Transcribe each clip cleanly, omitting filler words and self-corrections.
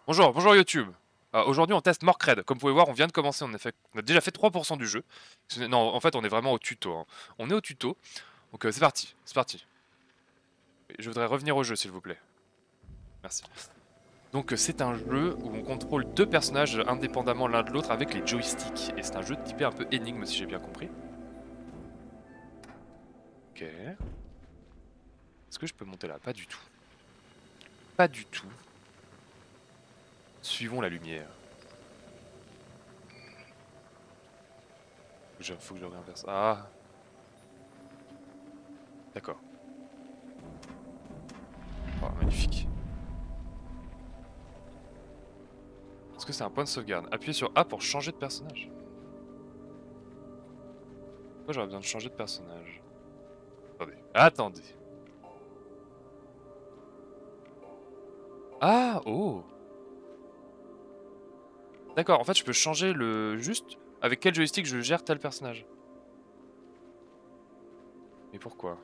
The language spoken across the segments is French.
Bonjour, bonjour YouTube. Aujourd'hui on teste Morcred. Comme vous pouvez voir, on vient de commencer, on a déjà fait 3% du jeu. Non, en fait on est vraiment au tuto, hein. On est au tuto, donc c'est parti, c'est parti. Je voudrais revenir au jeu s'il vous plaît. Merci. Donc c'est un jeu où on contrôle deux personnages indépendamment l'un de l'autre avec les joysticks. Et c'est un jeu typé un peu énigme si j'ai bien compris. Ok. Est-ce que je peux monter là? Pas du tout. Pas du tout. Suivons la lumière. Faut que je réinverse. Ah, d'accord. Oh, magnifique. Est-ce que c'est un point de sauvegarde? Appuyez sur A pour changer de personnage. Pourquoi j'aurais besoin de changer de personnage? Attendez. Attendez. Ah, oh. D'accord, en fait je peux changer le... Juste avec quel joystick je gère tel personnage. Mais pourquoi?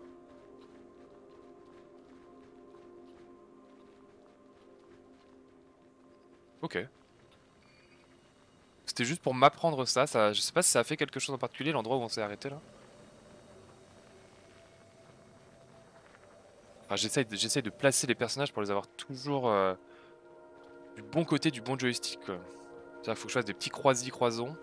Ok. C'était juste pour m'apprendre ça, je sais pas si ça a fait quelque chose en particulier l'endroit où on s'est arrêté là. Enfin, j'essaye de placer les personnages pour les avoir toujours du bon côté du bon joystick quoi. C'est-à-dire qu'il faut que je fasse des petits croisons.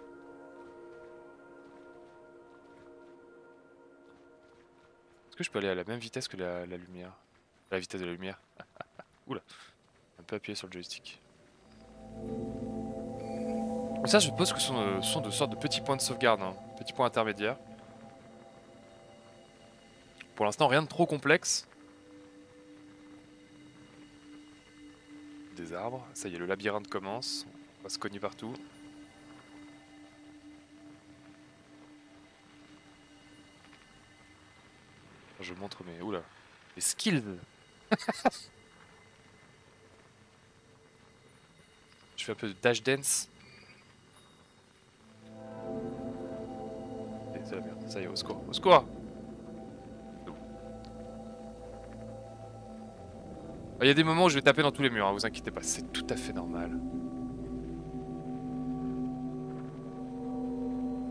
Est-ce que je peux aller à la même vitesse que la lumière? La vitesse de la lumière. Oula, un peu appuyé sur le joystick. Ça, je suppose que ce sont de sortes de petits points de sauvegarde, hein. Petits points intermédiaires. Pour l'instant, rien de trop complexe. Des arbres. Ça y est, le labyrinthe commence. On va se cogner partout. Je montre mes... Oula. Les skills. Je fais un peu de dash dance. Et c'est la merde. Ça y est, au secours. Au secours! Il y a des moments où je vais taper dans tous les murs, hein, vous inquiétez pas. C'est tout à fait normal.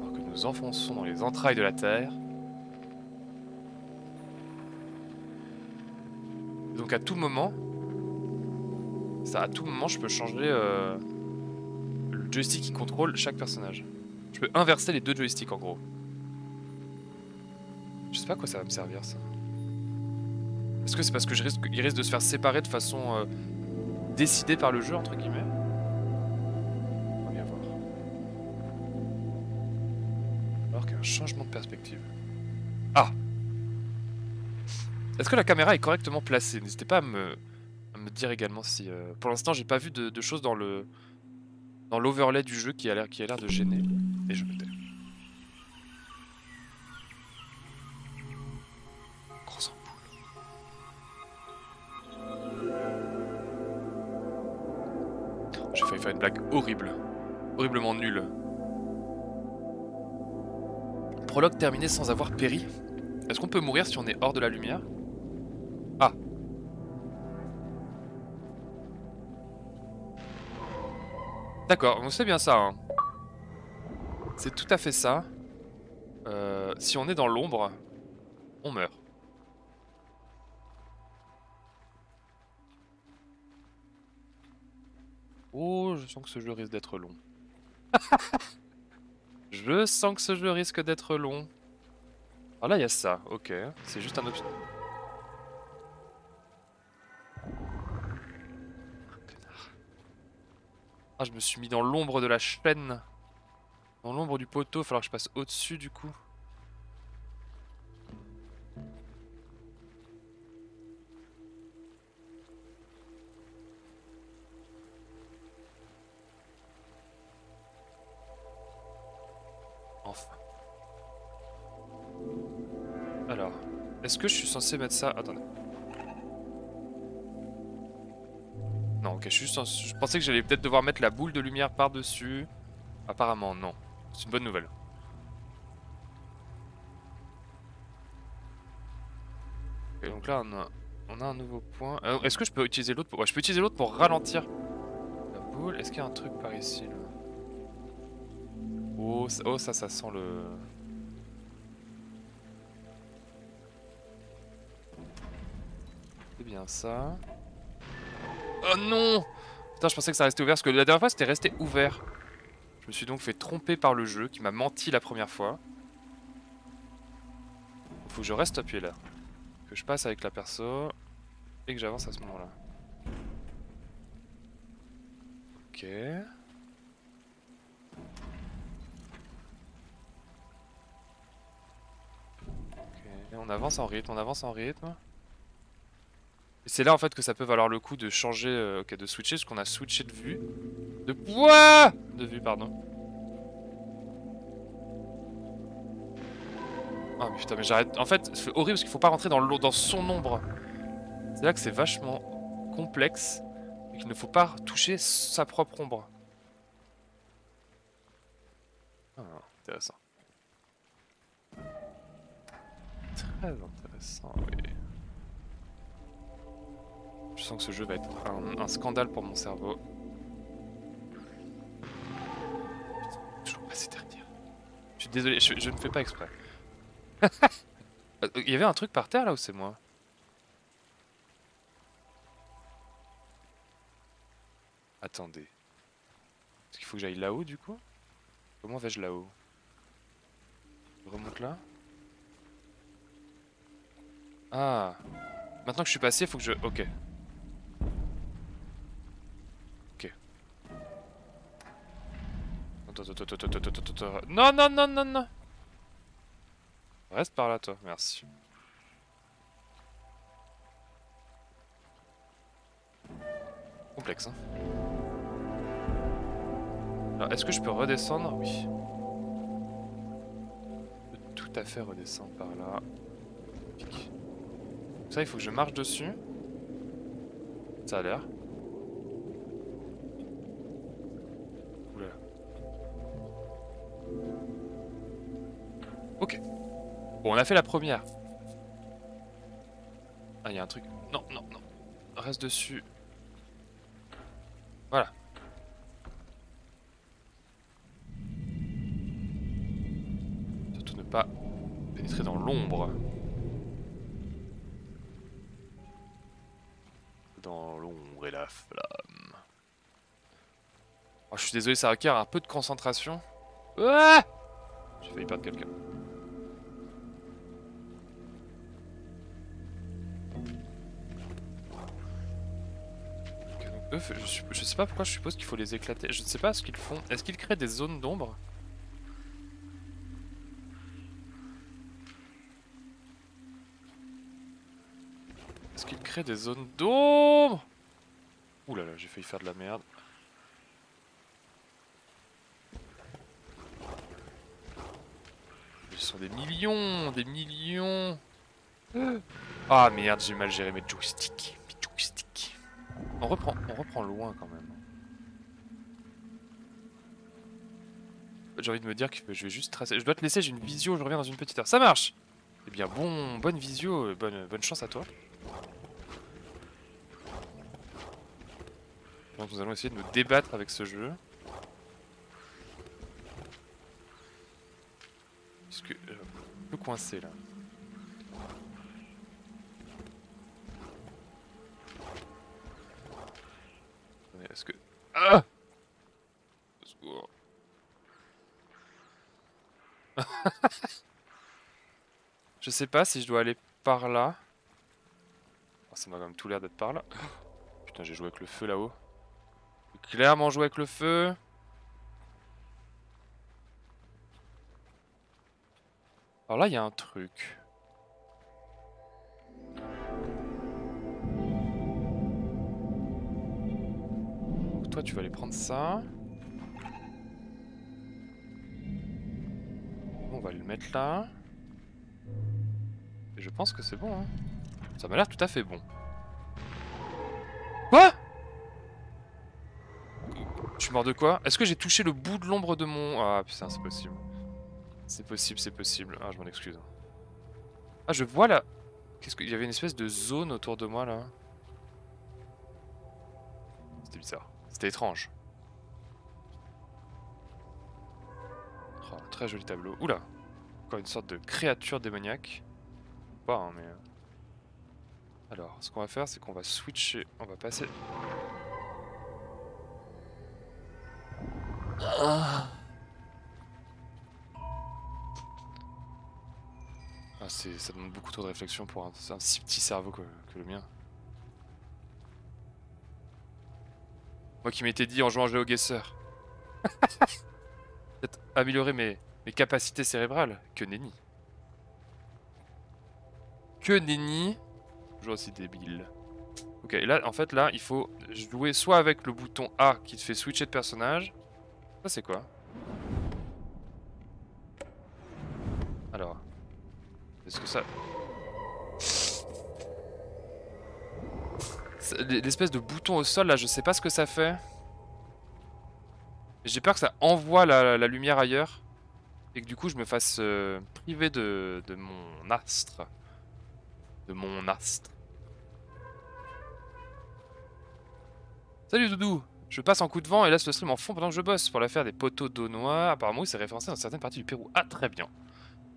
Alors que nous enfonçons dans les entrailles de la Terre. Donc à tout moment... Ça, à tout moment, je peux changer le joystick qui contrôle chaque personnage. Je peux inverser les deux joysticks en gros. Je sais pas à quoi ça va me servir ça. Est-ce que c'est parce que il risque de se faire séparer de façon décidée par le jeu entre guillemets? On va bien voir. Alors qu'il y a un changement de perspective. Ah! Est-ce que la caméra est correctement placée? N'hésitez pas à me dire également si... Pour l'instant j'ai pas vu de choses dans l'overlay du jeu qui a l'air de gêner. Et je me tais. Gros ampoule. J'ai failli faire une blague horrible. Horriblement nulle. Prologue terminé sans avoir péri. Est-ce qu'on peut mourir si on est hors de la lumière? Ah! D'accord, donc c'est bien ça, hein. C'est tout à fait ça. Si on est dans l'ombre, on meurt. Oh, je sens que ce jeu risque d'être long. Je sens que ce jeu risque d'être long. Ah là, il y a ça, ok. C'est juste un obstacle. Ah, je me suis mis dans l'ombre de la chaîne. Dans l'ombre du poteau, il va falloir que je passe au-dessus du coup. Enfin. Alors, est-ce que je suis censé mettre ça... Attendez. Non, ok, je pensais que j'allais peut-être devoir mettre la boule de lumière par-dessus. Apparemment, non. C'est une bonne nouvelle. Et donc là, on a un nouveau point. Est-ce que je peux utiliser l'autre pour... Ouais, je peux utiliser l'autre pour ralentir. cool. Est-ce qu'il y a un truc par ici là? Oh, ça sent le... C'est bien ça. Oh non! Putain, je pensais que ça restait ouvert parce que la dernière fois c'était resté ouvert. Je me suis donc fait tromper par le jeu qui m'a menti la première fois. Faut que je reste appuyé là. Que je passe avec la perso et que j'avance à ce moment-là. Ok. On avance en rythme, on avance en rythme. Et c'est là en fait que ça peut valoir le coup de changer, ok, de switcher, parce qu'on a switché de vue. De poids! De vue, pardon. Oh mais putain, mais j'arrête. En fait, c'est horrible parce qu'il faut pas rentrer dans son ombre. C'est là que c'est vachement complexe et qu'il ne faut pas toucher sa propre ombre. Ah, intéressant. Très intéressant, oui. Je sens que ce jeu va être un scandale pour mon cerveau. Putain, toujours pas s'éternier. Je suis désolé, je ne fais pas exprès. Il y avait un truc par terre là ou c'est moi? Attendez. Est-ce qu'il faut que j'aille là-haut du coup? Comment vais-je là-haut? Je remonte là? Ah. Maintenant que je suis passé, il faut que je... Ok. Ok. Attends. Non, non, non, non, non. Reste par là, toi. Merci. Complexe, hein. Alors, est-ce que je peux redescendre? Oui. Je peux tout à fait redescendre par là. Pique. Ça, il faut que je marche dessus. Ça a l'air. Oula. Ok. Bon, on a fait la première. Ah, il y a un truc. Non, non, non. Reste dessus. Voilà. Surtout ne pas pénétrer dans l'ombre. Dans l'ombre et la flamme. Oh, je suis désolé, ça requiert un peu de concentration. Ah! J'ai failli perdre quelqu'un. Eux, je sais pas pourquoi je suppose qu'il faut les éclater. Je ne sais pas ce qu'ils font. Est-ce qu'ils créent des zones d'ombre? Est-ce qu'ils créent des zones d'ombre? Ouh là là, j'ai failli faire de la merde. Ils sont des millions, des millions. Ah merde, j'ai mal géré mes joysticks. On reprend loin quand même. J'ai envie de me dire que je vais juste tracer. Je dois te laisser, j'ai une visio, je reviens dans une petite heure. Ça marche! Eh bien, bonne visio, bonne chance à toi. Donc nous allons essayer de nous débattre avec ce jeu. Puisque un peu coincé là. Est-ce que... Ah! Je sais pas si je dois aller par là. Oh, ça m'a quand même tout l'air d'être par là. Putain, j'ai joué avec le feu là-haut. J'ai clairement joué avec le feu. Alors là, il y a un truc. Donc toi, tu vas aller prendre ça. On va le mettre là. Et je pense que c'est bon, hein. Ça m'a l'air tout à fait bon. Quoi? Je suis mort de quoi? Est-ce que j'ai touché le bout de l'ombre de mon... Ah putain, c'est possible. C'est possible, c'est possible. Ah, je m'en excuse. Ah, je vois là... Qu'est-ce qu'il y avait une espèce de zone autour de moi là? C'était bizarre. C'était étrange. Très joli tableau. Oula. Encore une sorte de créature démoniaque. Pas hein, mais... Alors, ce qu'on va faire, c'est qu'on va switcher. On va passer... Ah, ça demande beaucoup trop de réflexion pour un si petit cerveau que le mien. Moi qui m'étais dit en jouant à GeoGuessr. Peut-être améliorer mes capacités cérébrales. Que nenni. Que nenni. Toujours aussi débile. Ok, et là, en fait, là, il faut jouer soit avec le bouton A qui te fait switcher de personnage. Ça, c'est quoi? Alors. Est-ce que ça... L'espèce de bouton au sol, là, je sais pas ce que ça fait. J'ai peur que ça envoie la lumière ailleurs. Et que du coup, je me fasse priver de mon astre. De mon astre. Salut Doudou! Je passe en coup de vent et laisse le stream en fond pendant que je bosse pour l'affaire des poteaux d'eau noire. Apparemment, c'est référencé dans certaines parties du Pérou. Ah, très bien.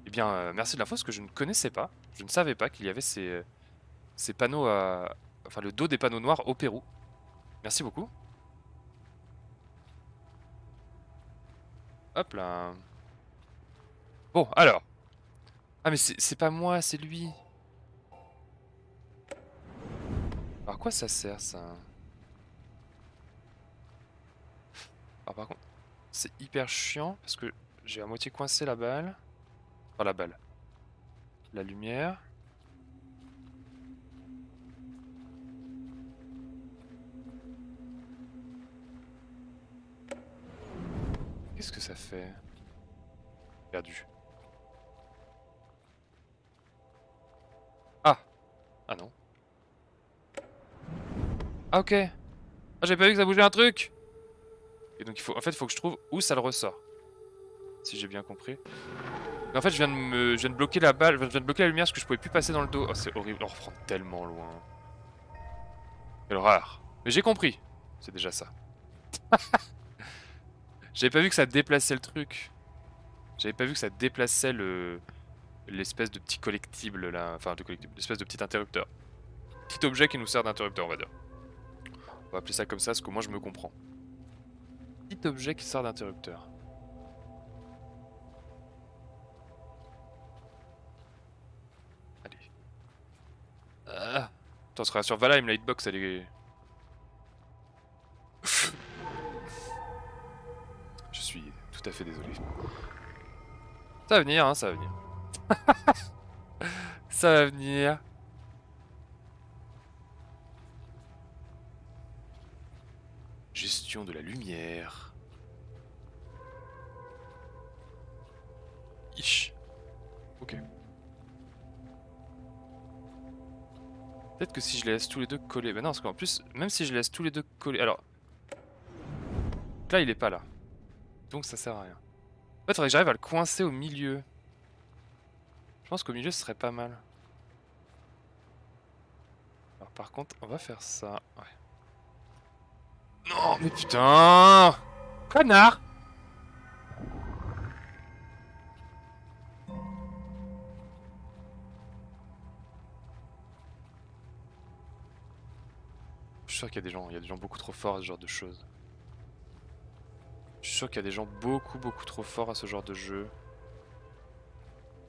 Eh bien, merci de l'info, parce que je ne connaissais pas. Je ne savais pas qu'il y avait ces panneaux à... Enfin, le dos des panneaux noirs au Pérou. Merci beaucoup. Hop là. Bon, alors. Ah, mais c'est pas moi, c'est lui. Alors, à quoi ça sert, ça? Alors, par contre, c'est hyper chiant, parce que j'ai à moitié coincé la balle. Enfin, la balle. La lumière. Qu'est-ce que ça fait? Perdu. Ah! Ah non. Ah ok! Ah, j'avais pas vu que ça bougeait un truc! Et donc en fait, il faut que je trouve où ça le ressort. Si j'ai bien compris. Mais en fait, je viens de bloquer la balle, je viens de bloquer la lumière parce que je pouvais plus passer dans le dos. Oh, c'est horrible, on reprend tellement loin. Quelle horreur. Mais j'ai compris. C'est déjà ça. J'avais pas vu que ça déplaçait le truc. J'avais pas vu que ça déplaçait l'espèce de petit collectible là. Enfin, de collectible, l'espèce de petit interrupteur. Petit objet qui nous sert d'interrupteur, on va dire. On va appeler ça comme ça parce qu'au moins je me comprends. Petit objet qui sert d'interrupteur. Allez. Attends, on sera sur Valheim, la hitbox elle est... Je suis tout à fait désolé. Ça va venir, hein, ça va venir. Ça va venir. Gestion de la lumière. Ish. Ok. Peut-être que si je les laisse tous les deux collés... Bah non, parce qu'en plus, même si je les laisse tous les deux collés... Alors... Là, il est pas là. Donc ça sert à rien. En fait, il faudrait que j'arrive à le coincer au milieu. Je pense qu'au milieu, ce serait pas mal. Alors par contre, on va faire ça. Ouais. Non, mais putain! Connard! Je suis sûr qu'il y a des gens beaucoup trop forts à ce genre de choses. Je suis sûr qu'il y a des gens beaucoup trop forts à ce genre de jeu.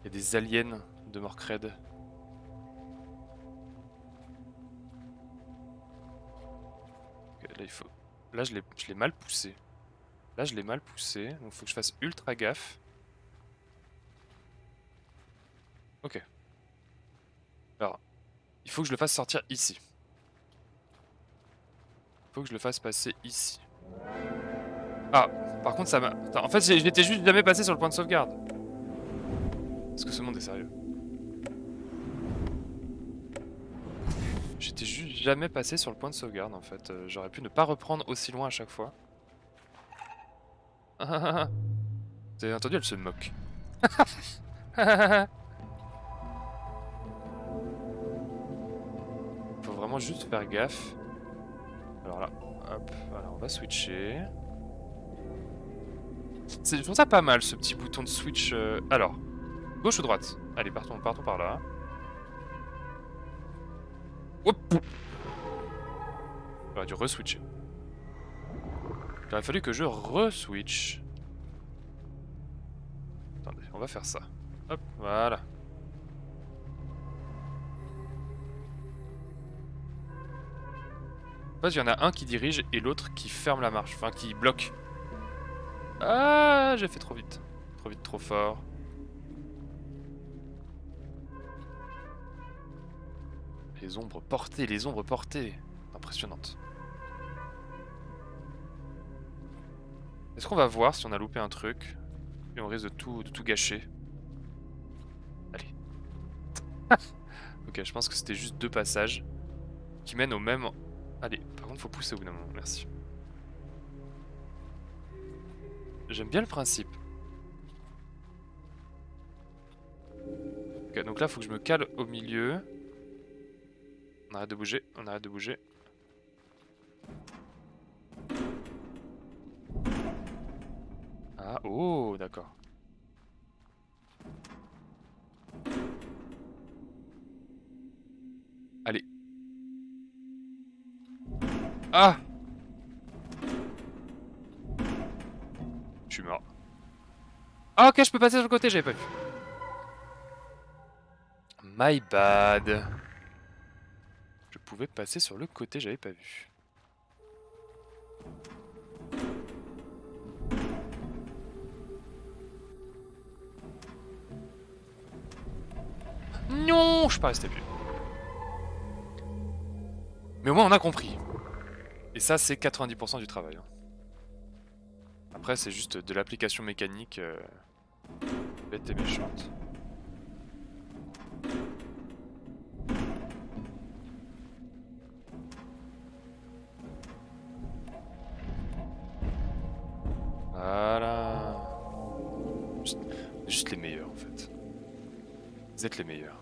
Il y a des aliens de Morcred. Okay, là il faut... Là je l'ai mal poussé. Là je l'ai mal poussé, donc il faut que je fasse ultra gaffe. Ok. Alors, il faut que je le fasse sortir ici. Il faut que je le fasse passer ici. Ah, par contre ça m'a... En fait j'étais juste jamais passé sur le point de sauvegarde. Est-ce que ce monde est sérieux? J'étais juste jamais passé sur le point de sauvegarde en fait. J'aurais pu ne pas reprendre aussi loin à chaque fois. Vous avez entendu, elle se moque. Faut vraiment juste faire gaffe. Alors là, hop, voilà, on va switcher. Je trouve ça pas mal ce petit bouton de switch. Alors, gauche ou droite? Allez, partons par là. Hop! J'aurais dû re-switcher. Il aurait fallu que je re-switch. Attendez, on va faire ça. Hop, voilà. En fait, il y en a un qui dirige et l'autre qui ferme la marche. Enfin, qui bloque. Ah, j'ai fait trop vite. Trop vite, trop fort. Les ombres portées, les ombres portées. Impressionnante. Est-ce qu'on va voir si on a loupé un truc? Et on risque de tout gâcher. Allez. Ok, je pense que c'était juste 2 passages qui mènent au même... Allez, par contre faut pousser au bout d'un moment, merci. J'aime bien le principe. Ok, donc là faut que je me cale au milieu. On arrête de bouger, on arrête de bouger. Ah, oh, d'accord. Allez. Ah! Je suis mort. Ah, ok, je peux passer sur le côté, j'avais pas vu. My bad. Je pouvais passer sur le côté, j'avais pas vu. Non, je suis pas resté plus. Mais au moins on a compris. Et ça c'est 90% du travail. Après c'est juste de l'application mécanique bête et méchante. Voilà. Juste les meilleurs en fait. Vous êtes les meilleurs.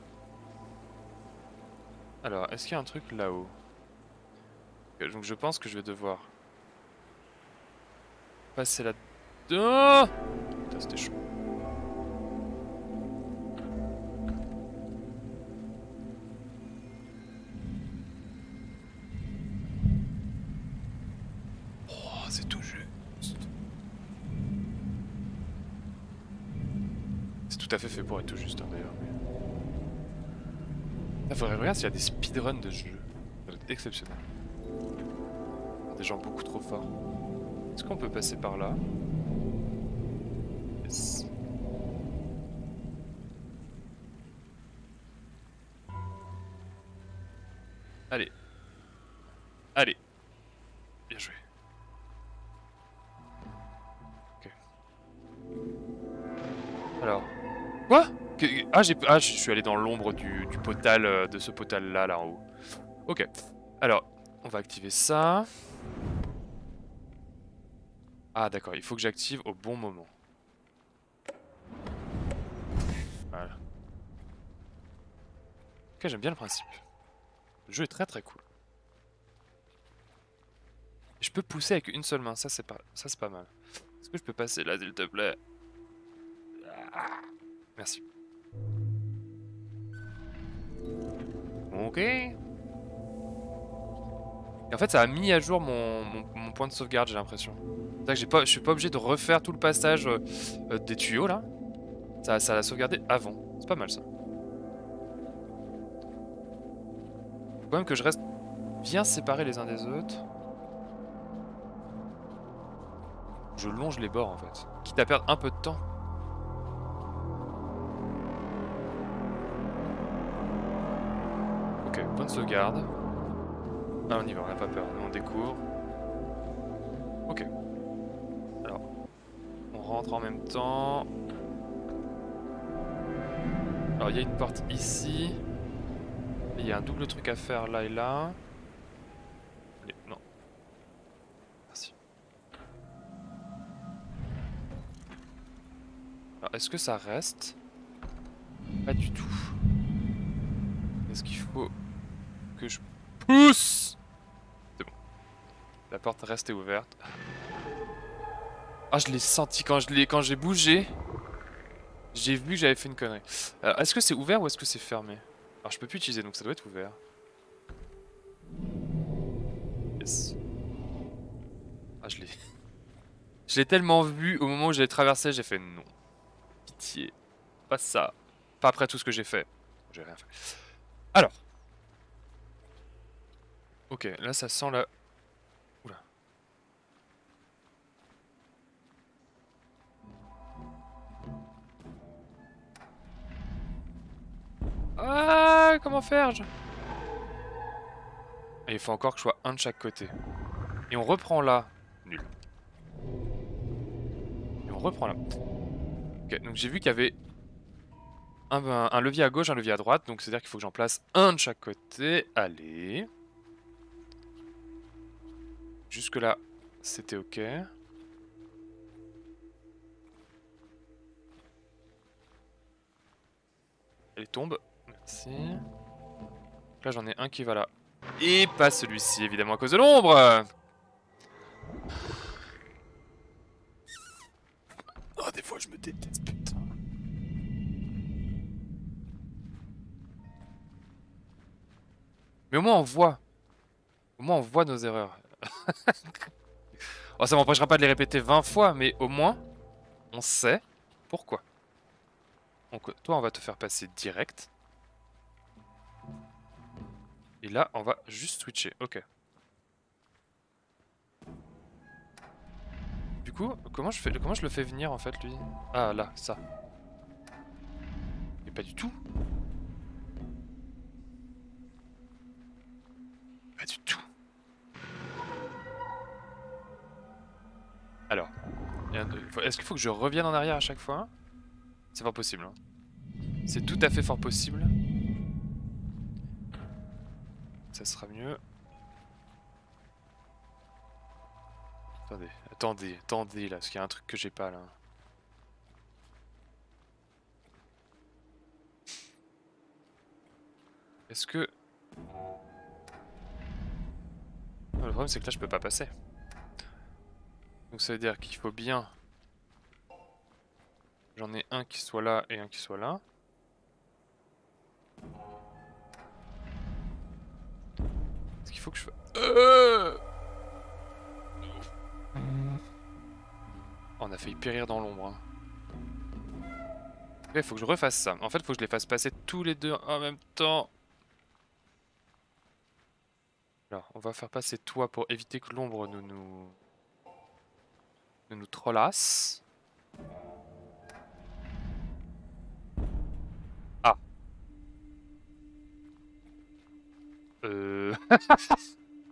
Alors, est-ce qu'il y a un truc là-haut? Donc je pense que je vais devoir passer là-dedans. Putain, c'était chaud. Oh, c'est tout juste. C'est tout à fait fait pour être tout juste, hein, d'ailleurs. Il faudrait regarder s'il y a des speedruns de ce jeu. Ça doit être exceptionnel. Des gens beaucoup trop forts. Est-ce qu'on peut passer par là? Yes. Allez. Allez. Bien joué. Ok. Alors. Quoi? Ah, je suis allé dans l'ombre du potal, de ce potal là en haut. Ok. Alors, on va activer ça. Ah d'accord, il faut que j'active au bon moment. Voilà. Ok, j'aime bien le principe. Le jeu est très très cool. Et je peux pousser avec une seule main, ça c'est pas mal. Est-ce que je peux passer là, s'il te plaît? Ah, merci. Ok. Et en fait, ça a mis à jour mon point de sauvegarde, j'ai l'impression. C'est-à-dire que je suis pas obligé de refaire tout le passage des tuyaux là. Ça l'a sauvegardé avant. C'est pas mal ça. Faut quand même que je reste bien séparés les uns des autres. Je longe les bords en fait. Quitte à perdre un peu de temps. Ok, point de sauvegarde. Ah, on y va, on n'a pas peur, nous on découvre. Ok. Alors, on rentre en même temps. Alors, il y a une porte ici. Il y a un double truc à faire là et là. Allez, non. Merci. Alors, est-ce que ça reste? Pas du tout. Est-ce qu'il faut que je pousse? C'est bon. La porte reste ouverte. Ah, je l'ai senti quand j'ai bougé. J'ai vu que j'avais fait une connerie. Est-ce que c'est ouvert ou est-ce que c'est fermé? Alors je peux plus utiliser donc ça doit être ouvert. Yes. Ah, je l'ai. Je l'ai tellement vu au moment où j'allais traverser, j'ai fait non. Pitié. Pas ça. Pas après tout ce que j'ai fait. J'ai rien fait. Alors. Ok, là ça sent la... Oula. Ah, comment faire Et il faut encore que je sois un de chaque côté. Et on reprend là. Nul. Et on reprend là. Ok, donc j'ai vu qu'il y avait un levier à gauche, un levier à droite. Donc c'est-à-dire qu'il faut que j'en place un de chaque côté. Allez. Jusque là, c'était ok. Elle tombe. Merci. Là j'en ai un qui va là. Et pas celui-ci évidemment à cause de l'ombre. Oh, des fois je me déteste, putain. Mais au moins on voit. Au moins on voit nos erreurs. Oh, ça m'empêchera pas de les répéter 20 fois, mais au moins on sait pourquoi. Donc toi on va te faire passer direct. Et là on va juste switcher, ok. Du coup, comment je le fais venir en fait lui? Ah là, ça. Mais pas du tout. Pas du tout. Alors, est-ce qu'il faut que je revienne en arrière à chaque fois? C'est fort possible. Hein. C'est tout à fait fort possible. Ça sera mieux. Attendez là, parce qu'il y a un truc que j'ai pas là. Est-ce que... Le problème c'est que là je peux pas passer. Donc ça veut dire qu'il faut bien... J'en ai un qui soit là et un qui soit là. Est-ce qu'il faut que je fasse... On a failli périr dans l'ombre. Hein. Il faut que je refasse ça. En fait, il faut que je les fasse passer tous les deux en même temps. Alors, on va faire passer toi pour éviter que l'ombre ne nous trollasse. Ah.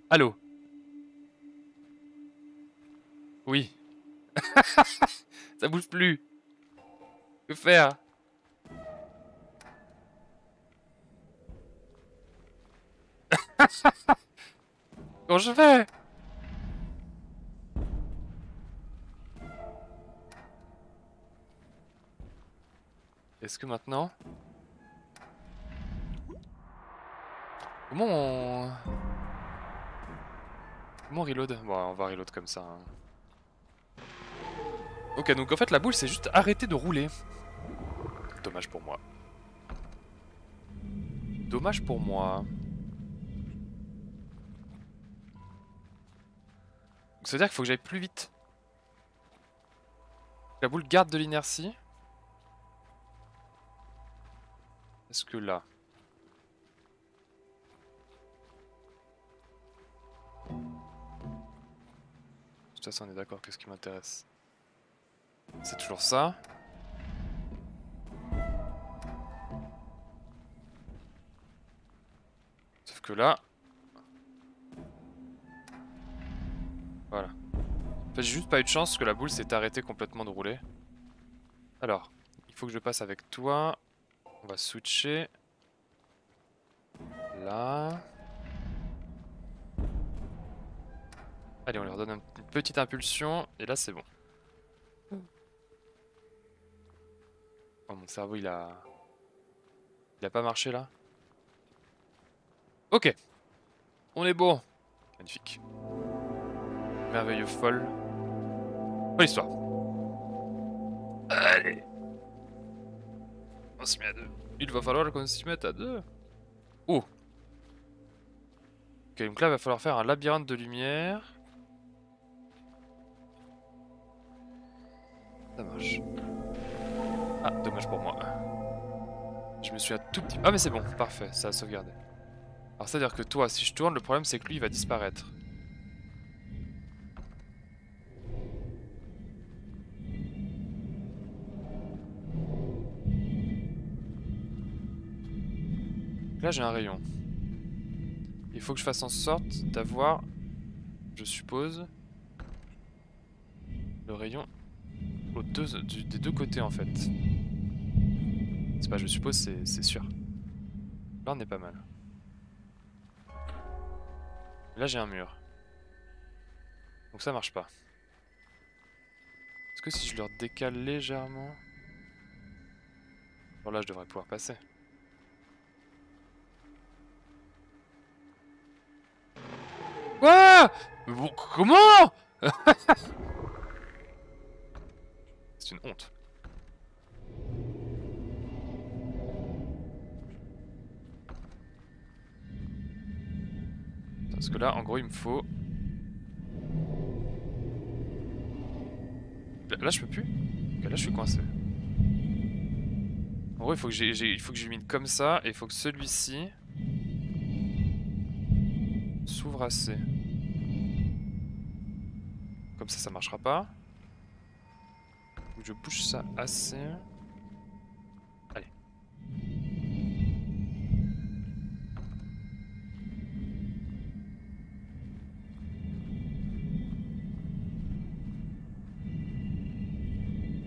Allô? Oui. Ça bouge plus. Que faire? Comment je fais? Est-ce que maintenant... Comment on... Comment on reload? Bon, on va reload comme ça. Hein. Ok, donc en fait la boule s'est juste arrêtée de rouler. Dommage pour moi. Dommage pour moi. Donc ça veut dire qu'il faut que j'aille plus vite. La boule garde de l'inertie. Est-ce que là... De toute façon on est d'accord, qu'est-ce qui m'intéresse? C'est toujours ça. Sauf que là... Voilà. En fait j'ai juste pas eu de chance que la boule s'est arrêtée complètement de rouler. Alors, il faut que je passe avec toi. On va switcher. Là. Allez, on leur donne une petite impulsion. Et là, c'est bon. Oh, mon cerveau, il a... Il a pas marché, là. Ok. On est bon. Magnifique. Merveilleux, folle. Folle histoire. Allez. On se met à 2. Il va falloir qu'on s'y mette à 2. Oh. Ok, donc là, il va falloir faire un labyrinthe de lumière. Ça marche. Ah, dommage pour moi. Je me suis un tout petit... Ah mais c'est bon, parfait, ça a sauvegardé. Alors c'est à dire que toi, si je tourne, le problème c'est que lui il va disparaître. Là j'ai un rayon. Il faut que je fasse en sorte d'avoir, je suppose, le rayon des deux côtés en fait. C'est pas je suppose, c'est sûr. Là on est pas mal. Là j'ai un mur. Donc ça marche pas. Est-ce que si je leur décale légèrement... Bon là je devrais pouvoir passer. Quoi? Bon, comment? C'est une honte. Parce que là, en gros, il me faut... Là, je peux plus? Ok, là, je suis coincé. En gros, il faut que j'élimine comme ça, et il faut que celui-ci... s'ouvre assez. Comme ça marchera pas. Faut que je bouge ça assez. Allez.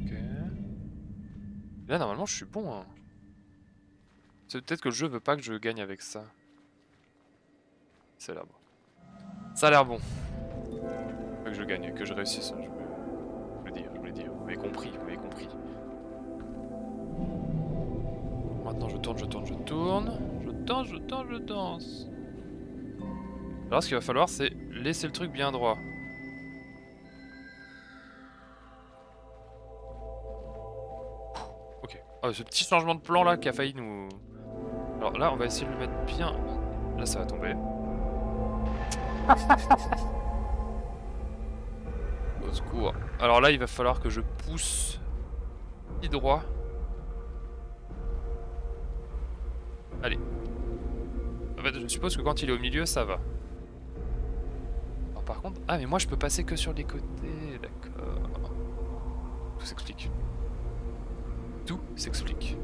Ok. Là, normalement, je suis bon, hein. C'est peut-être que le jeu veut pas que je gagne avec ça. Ça a l'air bon. Ça a l'air bon. Pas que je gagne, que je réussisse, hein, je voulais dire. Vous m'avez compris, vous m'avez compris. Maintenant je tourne. Je danse. Alors ce qu'il va falloir c'est laisser le truc bien droit. Ok. Oh, ce petit changement de plan là qui a failli nous... Alors là on va essayer de le mettre bien... Là ça va tomber. Au secours. Alors là il va falloir que je pousse petit droit. Allez. En fait je suppose que quand il est au milieu ça va. Alors par contre... Ah mais moi je peux passer que sur les côtés, d'accord. Tout s'explique. Tout s'explique.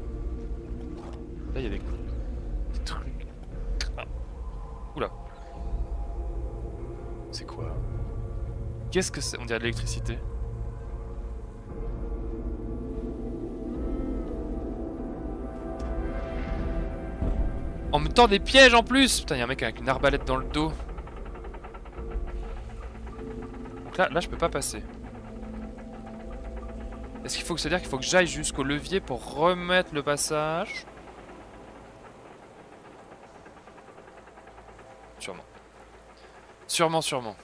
Là il y a des trucs... Ah. Oula. C'est quoi? Qu'est-ce que c'est? On dirait de l'électricité. On me tend des pièges en plus! Putain, y'a un mec avec une arbalète dans le dos. Donc là je peux pas passer. Est-ce qu'il faut que ça veut dire qu'il faut que j'aille jusqu'au levier pour remettre le passage? Sûrement. Sûrement.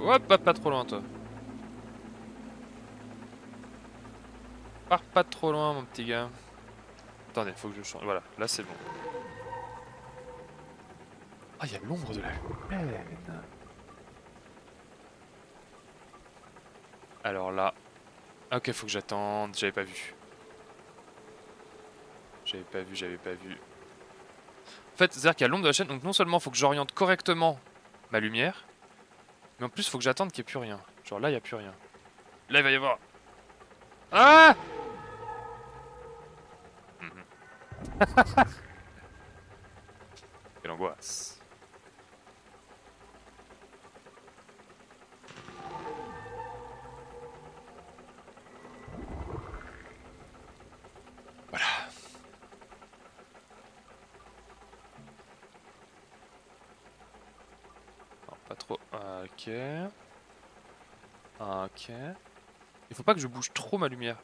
Hop, pas trop loin toi. Pars pas trop loin mon petit gars. Attendez, faut que je change. Voilà, là c'est bon. Ah, il y a l'ombre de la lune. Alors là... Ok, faut que j'attende. J'avais pas vu. J'avais pas vu. En fait, c'est-à-dire qu'il y a l'ombre de la chaîne, donc non seulement faut que j'oriente correctement ma lumière, mais en plus faut que j'attende qu'il n'y ait plus rien. Genre là, il n'y a plus rien. Là, il va y avoir... Ah! Quelle angoisse. Voilà. Non, pas trop. Ok. Ok. Il faut pas que je bouge trop ma lumière.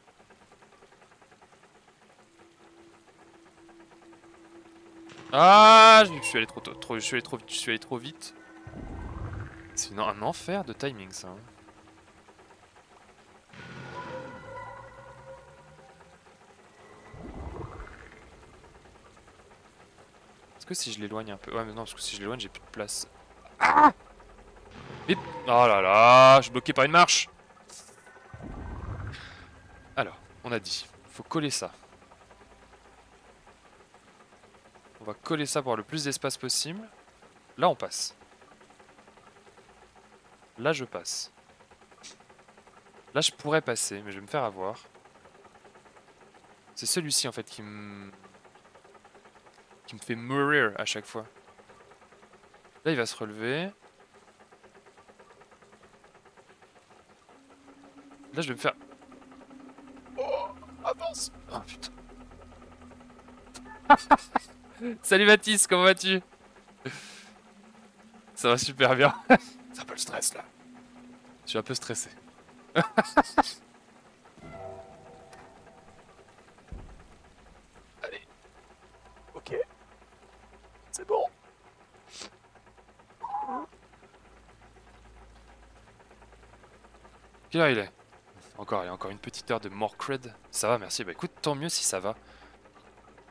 Ah, je suis allé trop vite. C'est un enfer de timing ça. Hein. Est-ce que si je l'éloigne un peu... Ouais mais non, parce que si je l'éloigne j'ai plus de place. Ah vite. Oh là là, je suis bloqué par une marche. Alors, on a dit, faut coller ça. On va coller ça pour avoir le plus d'espace possible. Là on passe. Là je passe. Là je pourrais passer, mais je vais me faire avoir. C'est celui-ci en fait qui me fait mourir à chaque fois. Là il va se relever. Là je vais me faire... Oh, avance. Oh putain. Salut Mathis, comment vas-tu? Ça va super bien. C'est un peu le stress là. Je suis un peu stressé. Allez. Ok. C'est bon. Quelle heure il est? Encore, il y a encore une petite heure de more cred. Ça va, merci. Bah écoute, tant mieux si ça va.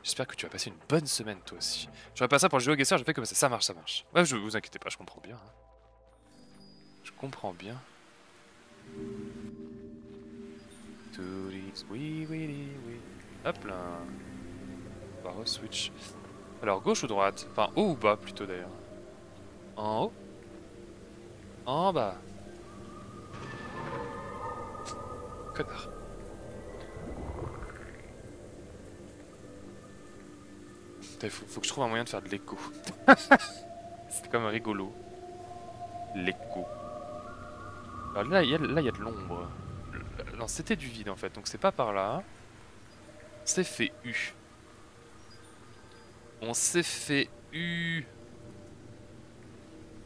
J'espère que tu vas passer une bonne semaine toi aussi. J'aurais pas ça pour jouer au guesseur, je fais comme ça. Ça marche, ça march. Ouais, je vous inquiétez pas, je comprends bien. Hein. Je comprends bien. Oui, oui, oui, oui. Hop là. On va re-switch. Alors, gauche ou droite? Enfin, haut ou bas plutôt d'ailleurs. En haut? En bas. Connard. Faut que je trouve un moyen de faire de l'écho. C'est comme rigolo. L'écho. Alors là, il y a de l'ombre. Non, c'était du vide en fait, donc c'est pas par là. On s'est fait U. On s'est fait U.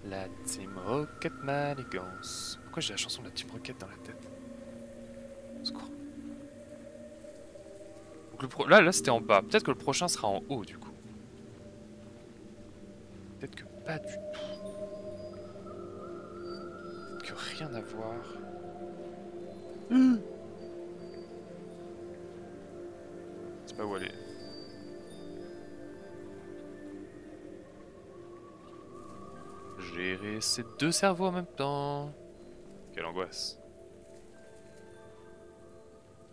La Team Rocket Manigance. Pourquoi j'ai la chanson de la Team Rocket dans la tête? Au secours. Donc là c'était en bas. Peut-être que le prochain sera en haut du coup. Peut-être que pas du tout. Peut-être que rien à voir. C'est pas où aller. Gérer ces deux cerveaux en même temps. Quelle angoisse.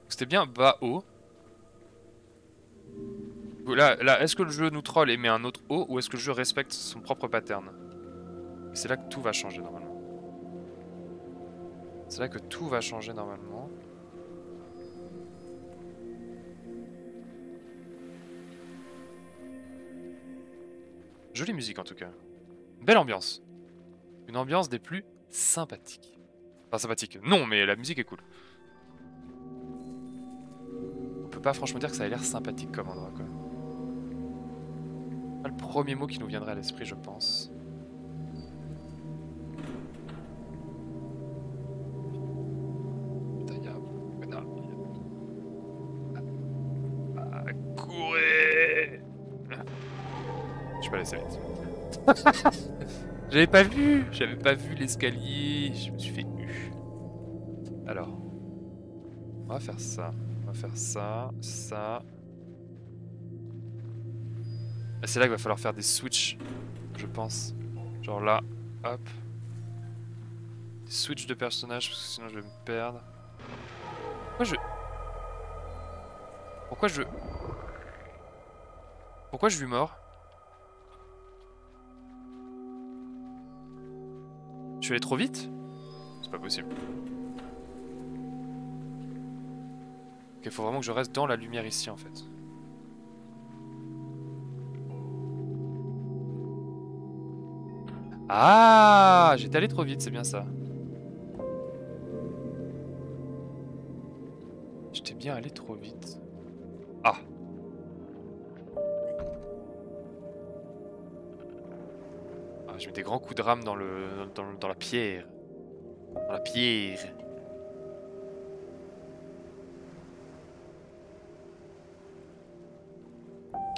C'était bien bas-haut. Là est-ce que le jeu nous troll et met un autre haut ou est-ce que le jeu respecte son propre pattern? C'est là que tout va changer normalement. C'est là que tout va changer normalement. Jolie musique en tout cas. Belle ambiance. Une ambiance des plus sympathiques. Enfin sympathique, non mais la musique est cool. On peut pas franchement dire que ça a l'air sympathique comme endroit quoi. Pas le premier mot qui nous viendrait à l'esprit je pense. Putain y'a un connard. Ah, courez. Je vais pas laisser vite. J'avais pas vu l'escalier, je me suis fait U. Alors, on va faire ça, ça. C'est là qu'il va falloir faire des switches, je pense. Genre là, hop. Des switches de personnages, parce que sinon je vais me perdre. Pourquoi je lui mort? Je suis allé trop vite? C'est pas possible. Ok, faut vraiment que je reste dans la lumière ici en fait. Ah, j'étais allé trop vite, c'est bien ça. J'étais bien allé trop vite. Ah. Ah, je mets des grands coups de rame dans la pierre. Dans la pierre.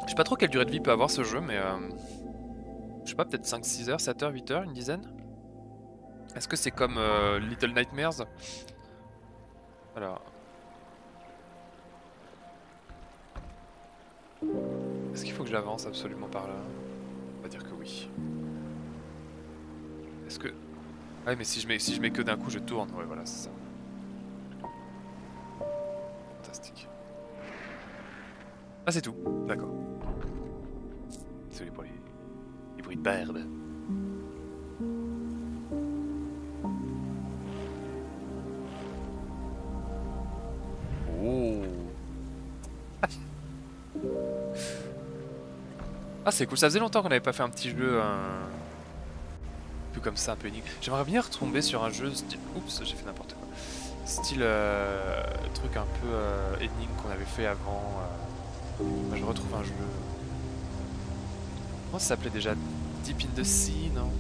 Je sais pas trop quelle durée de vie peut avoir ce jeu, mais je sais pas, peut-être 5-6 heures, 7 heures, 8 heures, une dizaine? Est-ce que c'est comme Little Nightmares? Alors. Est-ce qu'il faut que j'avance absolument par là? On va dire que oui. Est-ce que... Ah oui, mais si je mets que d'un coup je tourne, ouais voilà c'est ça. Fantastique. Ah c'est tout, d'accord. Désolé pour les bruits de merde. Oh. Ah c'est cool, ça faisait longtemps qu'on n'avait pas fait un petit jeu un peu comme ça, un peu énigme. J'aimerais bien retomber sur un jeu style... Oups, j'ai fait n'importe quoi. Style truc un peu énigme qu'on avait fait avant. Bah, je retrouve un jeu. Comment ça s'appelait déjà? Deep in the Sea, non?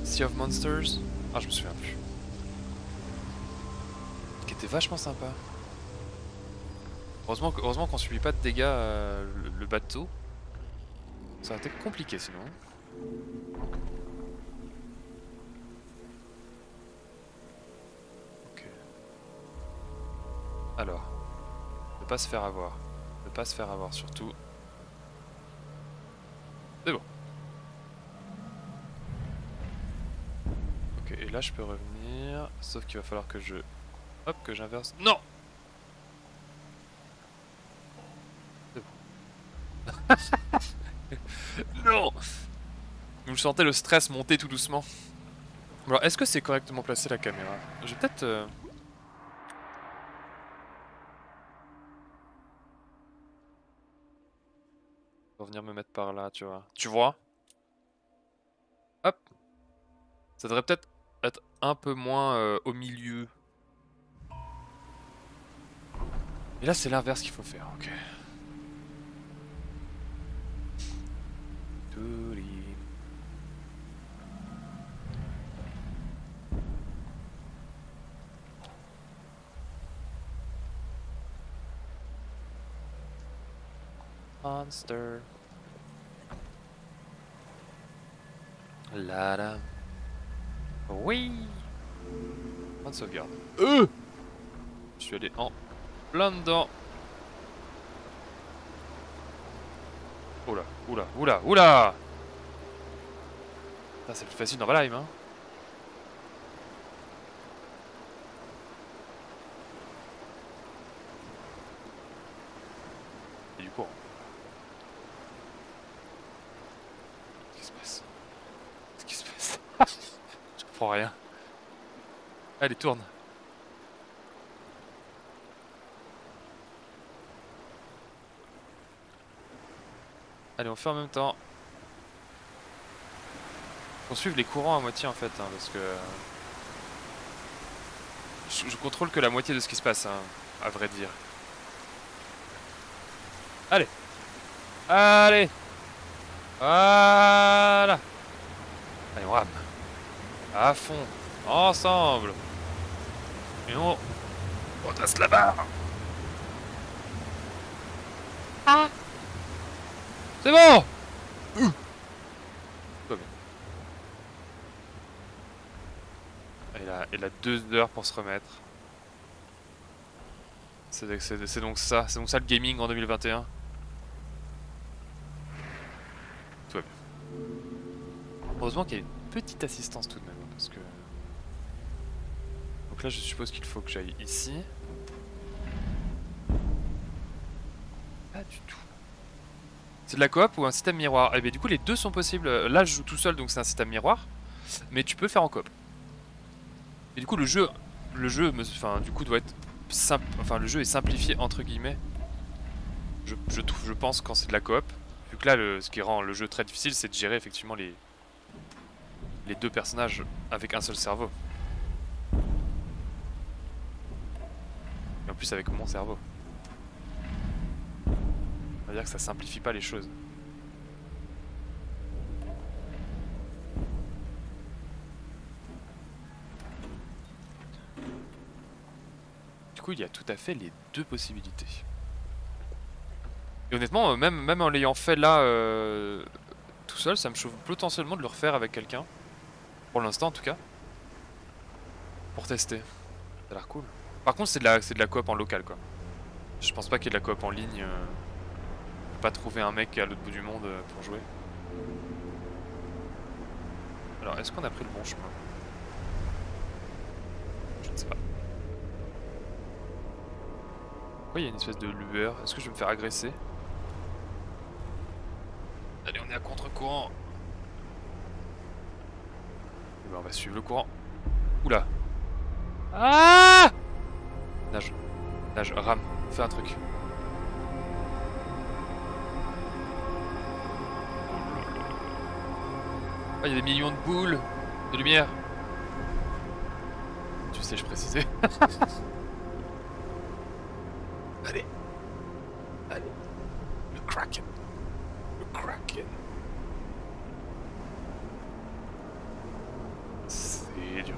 Sea of Monsters? Ah je me souviens plus. Qui était vachement sympa. Heureusement qu'on subit pas de dégâts le bateau. Ça aurait été compliqué sinon. Ok. Alors. Ne pas se faire avoir. Ne pas se faire avoir surtout. C'est bon. Ok, et là je peux revenir. Sauf qu'il va falloir que je... Hop, que j'inverse. Non! C'est bon. Non! Je sentais le stress monter tout doucement. Alors, est-ce que c'est correctement placé la caméra? Je vais peut-être... venir me mettre par là, tu vois. Tu vois? Hop. Ça devrait peut-être être un peu moins au milieu. Et là, c'est l'inverse qu'il faut faire, ok. Monster. Là là. Oui. Point de sauvegarde. Je suis allé en plein dedans. Oula, oula, oula, oula. C'est plus facile dans Valheim, hein. Et du courant. Qu'est-ce qui se passe? Qu'est-ce qui se passe? Je comprends rien. Allez, tourne. Allez, on fait en même temps. Faut suivre les courants à moitié en fait, hein, parce que... Je contrôle que la moitié de ce qui se passe, hein, à vrai dire. Allez. Allez. Voilà. Allez, on rame. À fond. Ensemble. Et on redresse la barre. Ah. C'est bon. Il a 2 heures pour se remettre. C'est donc ça le gaming en 2021. Tout va bien. Heureusement qu'il y a une petite assistance tout de même, parce que... Donc là je suppose qu'il faut que j'aille ici. Pas du tout. C'est de la coop ou un système miroir? Eh bien du coup les deux sont possibles. Là je joue tout seul donc c'est un système miroir. Mais tu peux faire en coop. Et du coup le jeu enfin, du coup doit être simple. Enfin le jeu est simplifié entre guillemets. Je pense quand c'est de la coop. Vu que là ce qui rend le jeu très difficile c'est de gérer effectivement les deux personnages avec un seul cerveau. Et en plus avec mon cerveau. On va dire que ça simplifie pas les choses. Du coup il y a tout à fait les deux possibilités. Et honnêtement même en l'ayant fait là tout seul ça me chauffe potentiellement de le refaire avec quelqu'un. Pour l'instant en tout cas. Pour tester. Ça a l'air cool. Par contre c'est de la coop en local quoi. Je pense pas qu'il y ait de la coop en ligne. On peut pas trouver un mec à l'autre bout du monde pour jouer. Alors est-ce qu'on a pris le bon chemin? Je ne sais pas. Pourquoi il y a une espèce de lueur? Est-ce que je vais me faire agresser? Allez, on est à contre-courant. Eh ben, on va suivre le courant. Oula. Ah! Nage. Nage, rame. Fais un truc. Ah, il y a des millions de boules de lumière. Tu sais, je précisais. Allez. Allez. Le Kraken. Le Kraken. C'est dur.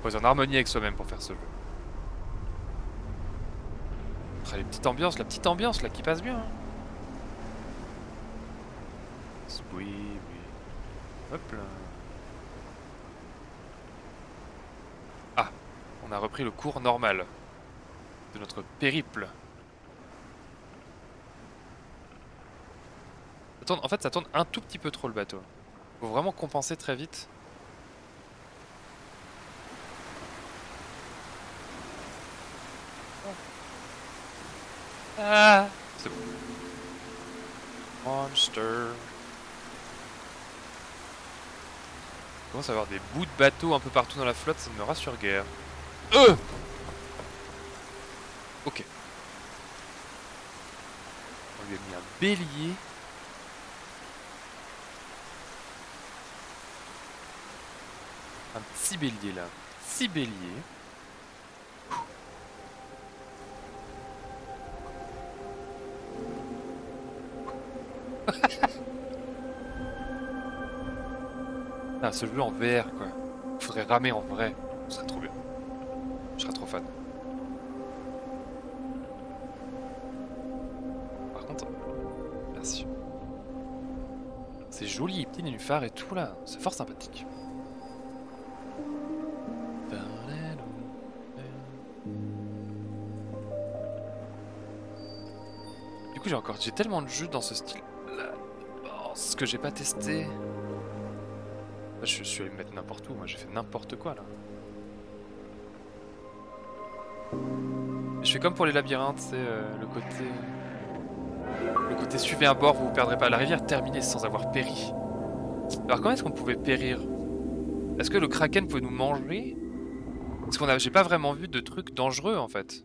Faut être en harmonie avec soi-même pour faire ce jeu. Ah, les petites ambiances, la petite ambiance là qui passe bien. Hein. Oui, oui. Hop là. Ah, on a repris le cours normal de notre périple. En fait, ça tourne un tout petit peu trop le bateau. Faut vraiment compenser très vite. Ah, c'est bon. Monster. Il commence à avoir des bouts de bateau un peu partout dans la flotte, ça ne me rassure guère. Ok. On lui a mis un bélier. Un petit bélier là. 6 béliers. Ah, ce jeu en VR quoi. Faudrait ramer en vrai. Ce serait trop bien. Je serais trop fan. Par contre, merci. C'est joli, les petits nénuphars et tout là. C'est fort sympathique. Du coup, j'ai tellement de jeux dans ce style là. Oh, ce que j'ai pas testé. Je suis allé me mettre n'importe où, moi j'ai fait n'importe quoi là. Je fais comme pour les labyrinthes, c'est le côté suivez un bord, vous vous perdrez pas. La rivière terminée sans avoir péri. Alors comment est-ce qu'on pouvait périr? Est-ce que le Kraken pouvait nous manger? Parce qu'on j'ai pas vraiment vu de trucs dangereux en fait.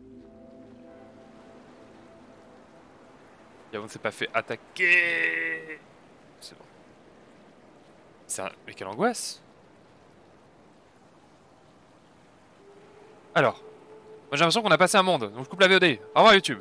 Et on ne s'est pas fait attaquer. C'est bon. Mais quelle angoisse! Alors, moi j'ai l'impression qu'on a passé un monde, donc je coupe la VOD. Au revoir YouTube.